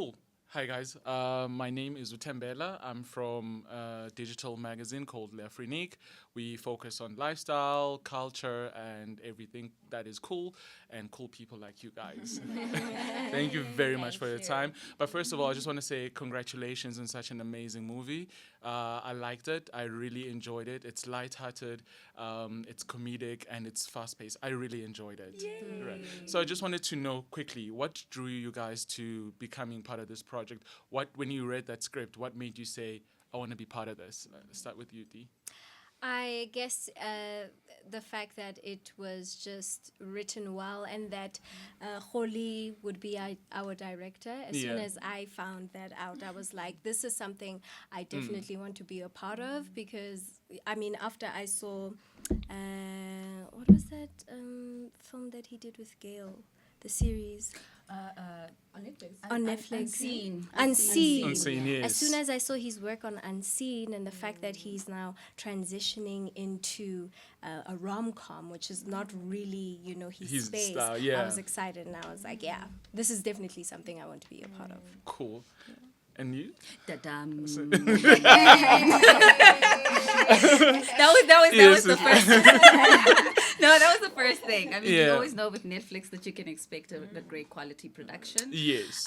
Cool. Hi guys, my name is Tembela. I'm from a digital magazine called L'Afrique. We focus on lifestyle, culture, and everything that is cool and cool people like you guys. Thank you very much for your time. But first of all, I just want to say congratulations on such an amazing movie. I liked it. I really enjoyed it. It's lighthearted, it's comedic, and it's fast-paced. I really enjoyed it. Right. So I just wanted to know quickly, what drew you guys to becoming part of this project? When you read that script, what made you say, I want to be part of this? Let's start with you, Dee. I guess the fact that it was just written well and that Holly would be our director. As soon as I found that out, I was like, this is something I definitely want to be a part of because, I mean, after I saw, what was that film that he did with Gail? The series. On Netflix. On Netflix. Unseen, yes. As soon as I saw his work on Unseen and the fact that he's now transitioning into a rom-com, which is not really, his space, style, I was excited and I was like, yeah, this is definitely something I want to be a part of. Cool. And you? That was the first. No, that was the first thing. I mean, you always know with Netflix that you can expect a great quality production. Yes.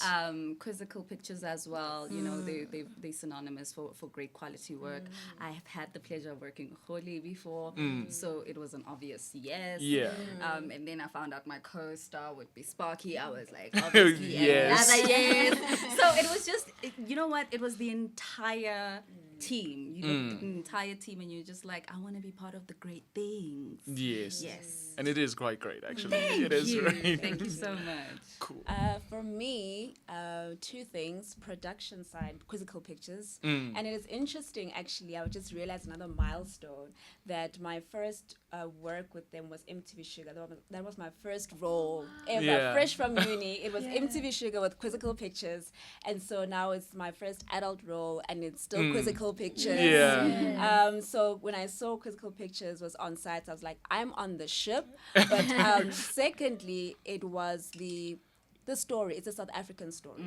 Quizzical Pictures as well. They're synonymous for great quality work. I have had the pleasure of working with Holly before, so it was an obvious yes. Yeah. And then I found out my co-star would be Sparky. I was like, obviously, yes. another yes. So it was just, you know what? It was the entire team. You look at the entire team and you're just like, I want to be part of the great things. Yes. Yes. And it is quite great, actually. Thank it is you. right. Thank you so much. Cool. For me, two things: production side, Quizzical Pictures, and it is interesting. Actually, I just realized another milestone that my first work with them was MTV Sugar. That was my first role ever, fresh from uni. It was MTV Sugar with Quizzical Pictures, and so now it's my first adult role, and it's still Quizzical Pictures. Yeah. So when I saw Quizzical Pictures was on site, I was like, I'm on the ship. But secondly, it was the story. It's a South African story.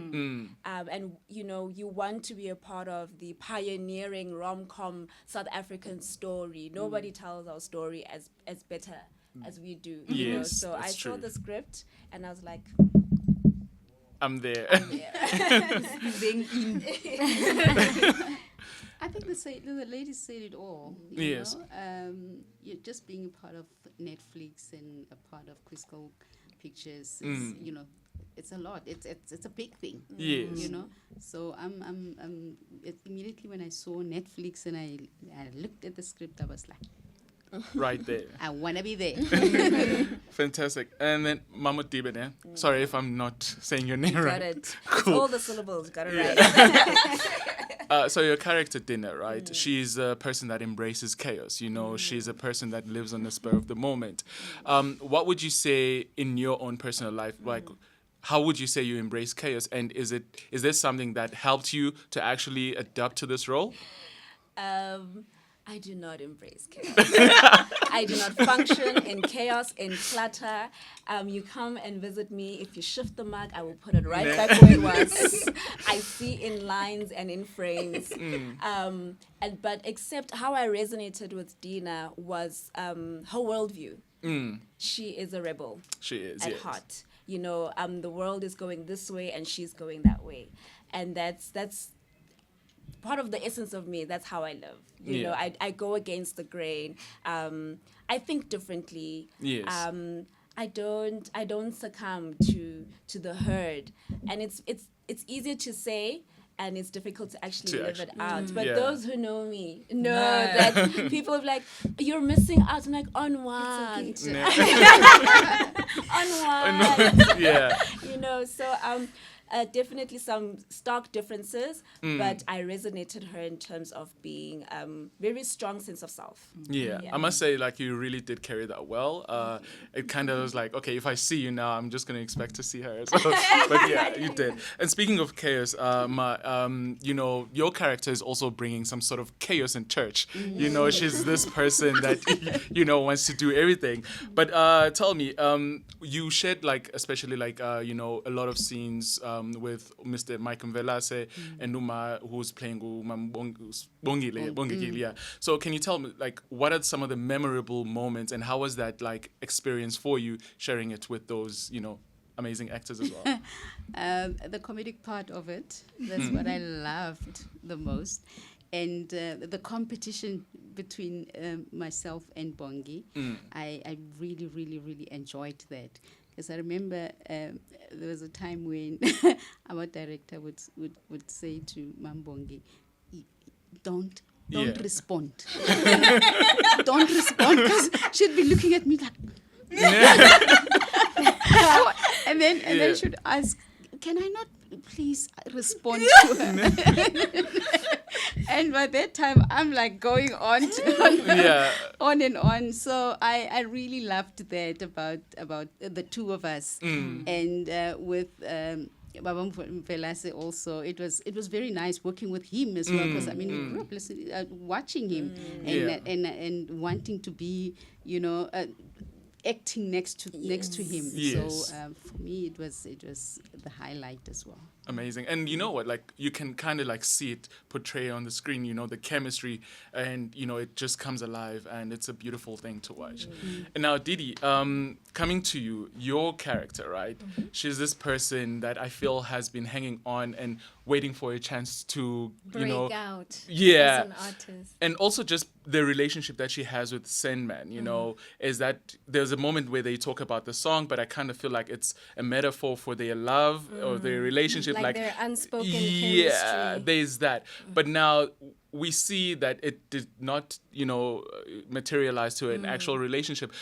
And, you want to be a part of the pioneering rom-com South African story. Nobody tells our story as better as we do. Yes, So I saw true. the script and I was like, I'm there. Being in. I think the ladies said it all. Yes. You're just being a part of Netflix and a part of Quizzical Pictures. Is, it's a lot. It's a big thing. Yes. So immediately when I saw Netflix and I looked at the script, I was like, Right there. I want to be there. Fantastic. And then Mahmoud Dibene. Sorry if I'm not saying your name got right. it. Cool. It's all the syllables. Got it right. So your character, Dinner, right? She's a person that embraces chaos. She's a person that lives on the spur of the moment. What would you say in your own personal life? Like, how would you say you embrace chaos? And is there something that helped you to actually adapt to this role? I do not embrace chaos. I do not function in chaos, in clutter. You come and visit me. If you shift the mug, I will put it right back where it was. I see in lines and in frames. But except how I resonated with Dina was her worldview. She is a rebel. She is, at yes. heart. The world is going this way and she's going that way. And that's part of the essence of me. That's how I live. I go against the grain. I think differently. Yes. I don't succumb to the herd. And it's easier to say and it's difficult to actually live it out. But those who know me know that people are like, you're missing out. I'm like, on what? Okay. On what? Yeah. So definitely some stark differences, but I resonated her in terms of being very strong sense of self. Yeah, I must say, like, you really did carry that well. It kind of was like, okay, if I see you now, I'm just going to expect to see her. So, but yeah, you did. And speaking of chaos, your character is also bringing some sort of chaos in church. She's this person that, wants to do everything. But tell me, you shared, like, especially, like, a lot of scenes with Mr. Mike Mvelase and Numa, who's playing Bongile. Yeah. So can you tell me, like, what are some of the memorable moments, and how was that like experience for you sharing it with those, amazing actors as well? The comedic part of it, that's what I loved the most. And the competition between myself and Bongi, I really, really, really enjoyed that. Because I remember there was a time when our director would say to Mambongi, don't respond. Don't respond, because she'd be looking at me like... and then she'd ask, can I not please respond to her? And by that time, I'm like going on and on. So I really loved that about the two of us. And with Baba Mvelase also, it was very nice working with him as well, because I mean, we grew up watching him and wanting to be, acting next to him. Yes. So for me, it was the highlight as well. Amazing. And you know what, like, you can kind of like see it portray on the screen, the chemistry, and it just comes alive, and it's a beautiful thing to watch. And now Didi, coming to you, your character, right? She's this person that I feel has been hanging on and waiting for a chance to break out as an artist. And also just the relationship that she has with Sandman, is that there's a moment where they talk about the song, but I kind of feel like it's a metaphor for their love or their relationship. Like their unspoken yeah, chemistry. There's that. But now we see that it did not, materialize to an actual relationship.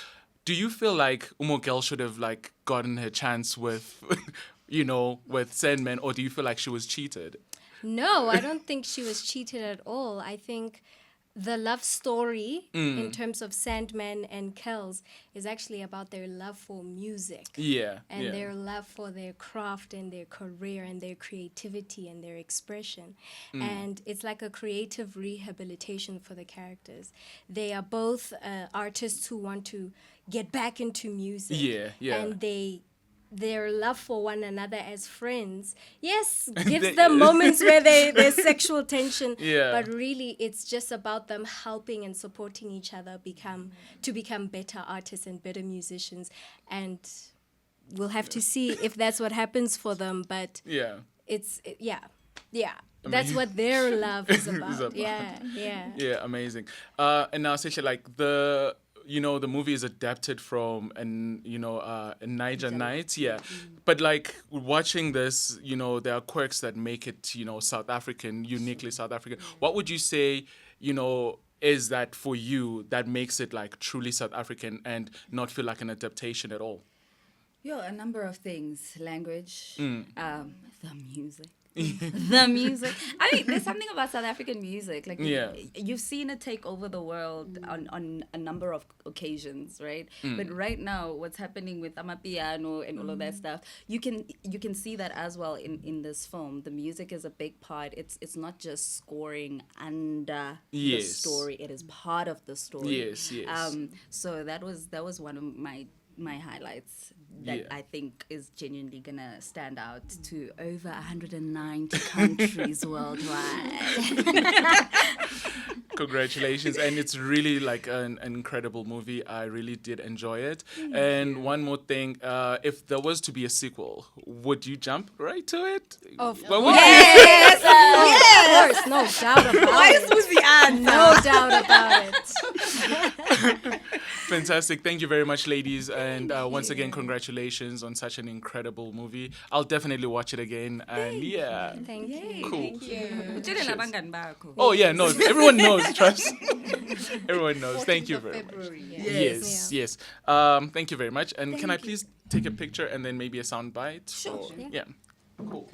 Do you feel like Umogel should have like gotten her chance with, with Sandman, or do you feel like she was cheated? No, I don't think she was cheated at all. I think the love story in terms of Sandman and Kells is actually about their love for music. Yeah. And their love for their craft and their career and their creativity and their expression. And it's like a creative rehabilitation for the characters. They are both artists who want to get back into music. Yeah. And their love for one another as friends, yes, gives them moments where there's sexual tension, but really it's just about them helping and supporting each other to become better artists and better musicians. And we'll have to see if that's what happens for them, but that's what their love is about. Yeah, amazing. And now, Sesha, like the movie is adapted from a Niger Night, but like watching this, there are quirks that make it, South African, uniquely South African. What would you say, is that for you that makes it like truly South African and not feel like an adaptation at all? A number of things. Language, the music. The music. I mean, there's something about South African music. Like, you've seen it take over the world on a number of occasions, right? But right now, what's happening with Amapiano and all of that stuff, you can see that as well in this film. The music is a big part. It's not just scoring under the story. It is part of the story. Yes. So that was one of my highlights that I think is genuinely gonna stand out to over 190 countries worldwide. Congratulations. And it's really like an incredible movie. I really did enjoy it. And one more thing, if there was to be a sequel, would you jump right to it? Of course. Yes, of course, no doubt about it. Was the answer? No doubt about it. Fantastic. Thank you very much, ladies. And once again, congratulations on such an incredible movie. I'll definitely watch it again. And Thank you. Cool. Thank you. Oh, yeah, no, everyone knows, trust. Everyone knows. Thank you very much. Yes. Thank you very much. And can I please take a picture and then maybe a sound bite? Sure. Yeah. Cool.